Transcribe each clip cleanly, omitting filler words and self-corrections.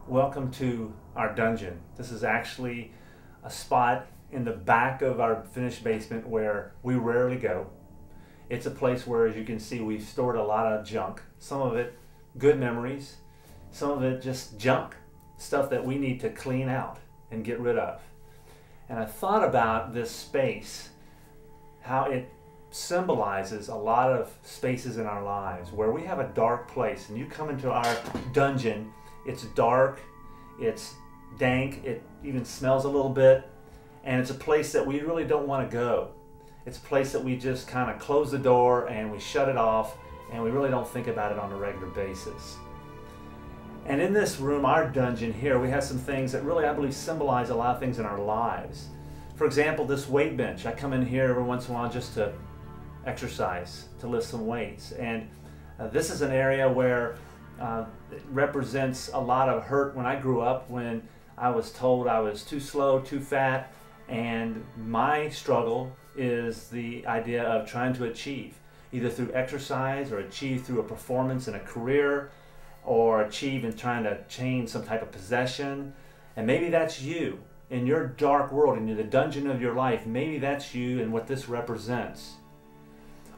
Welcome to our dungeon. This is actually a spot in the back of our finished basement where we rarely go. It's a place where, as you can see, we've stored a lot of junk. Some of it good memories, some of it just junk, stuff that we need to clean out and get rid of. And I thought about this space, how it symbolizes a lot of spaces in our lives where we have a dark place, and you come into our dungeon. It's dark, it's dank, it even smells a little bit, and it's a place that we really don't want to go. It's a place that we just kind of close the door and we shut it off, and we really don't think about it on a regular basis. And in this room, our dungeon here, we have some things that really, I believe, symbolize a lot of things in our lives. For example, this weight bench. I come in here every once in a while just to exercise, to lift some weights. And this is an area where it represents a lot of hurt when I grew up, when I was told I was too slow, too fat, and my struggle is the idea of trying to achieve, either through exercise or achieve through a performance in a career, or achieve in trying to change some type of possession. And maybe that's you in your dark world, in the dungeon of your life. Maybe that's you and what this represents.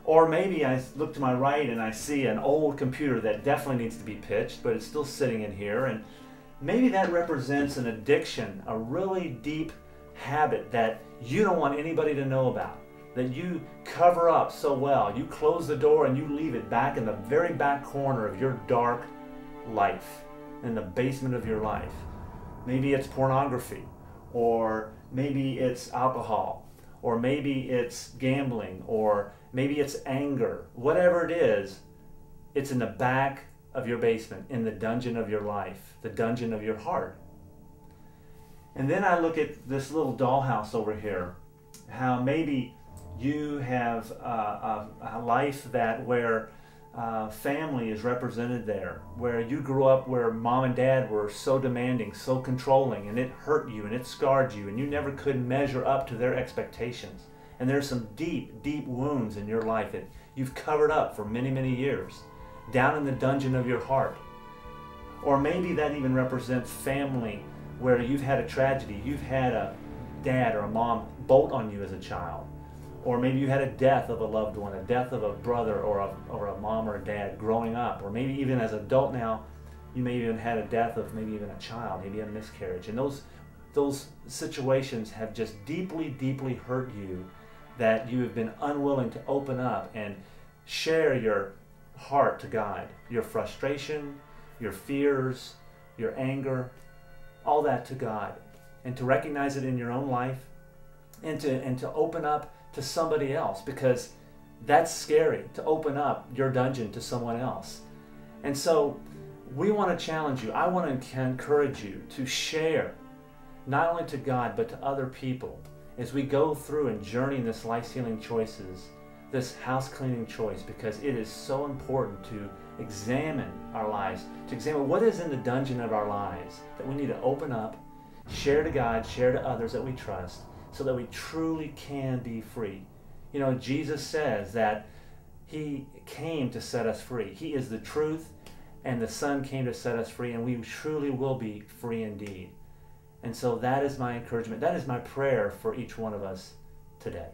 Or maybe I look to my right and I see an old computer that definitely needs to be pitched, but it's still sitting in here. And maybe that represents an addiction, a really deep habit that you don't want anybody to know about, that you cover up so well. You close the door and you leave it back in the very back corner of your dark life, in the basement of your life. Maybe it's pornography, or maybe it's alcohol, or maybe it's gambling, or maybe it's anger. Whatever it is, it's in the back of your basement, in the dungeon of your life, the dungeon of your heart. And then I look at this little dollhouse over here, how maybe you have a life where family is represented there, where you grew up where mom and dad were so demanding, so controlling, and it hurt you and it scarred you, and you never could measure up to their expectations. And there's some deep, deep wounds in your life that you've covered up for many, many years, down in the dungeon of your heart. Or maybe that even represents family where you've had a tragedy. You've had a dad or a mom bolt on you as a child. Or maybe you had a death of a loved one, a death of a brother or a mom or a dad growing up. Or maybe even as an adult now, you may even had a death of maybe even a child, maybe a miscarriage. And those situations have just deeply, deeply hurt you, that you have been unwilling to open up and share your heart to God, your frustration, your fears, your anger, all that to God, and to recognize it in your own life, and to open up to somebody else, because that's scary, to open up your dungeon to someone else. And so we want to challenge you. I want to encourage you to share, not only to God, but to other people, as we go through and journey in this life-healing choices, this house-cleaning choice, because it is so important to examine our lives, to examine what is in the dungeon of our lives that we need to open up, share to God, share to others that we trust, so that we truly can be free. You know, Jesus says that He came to set us free. He is the truth, and the Son came to set us free, and we truly will be free indeed. And so that is my encouragement. That is my prayer for each one of us today.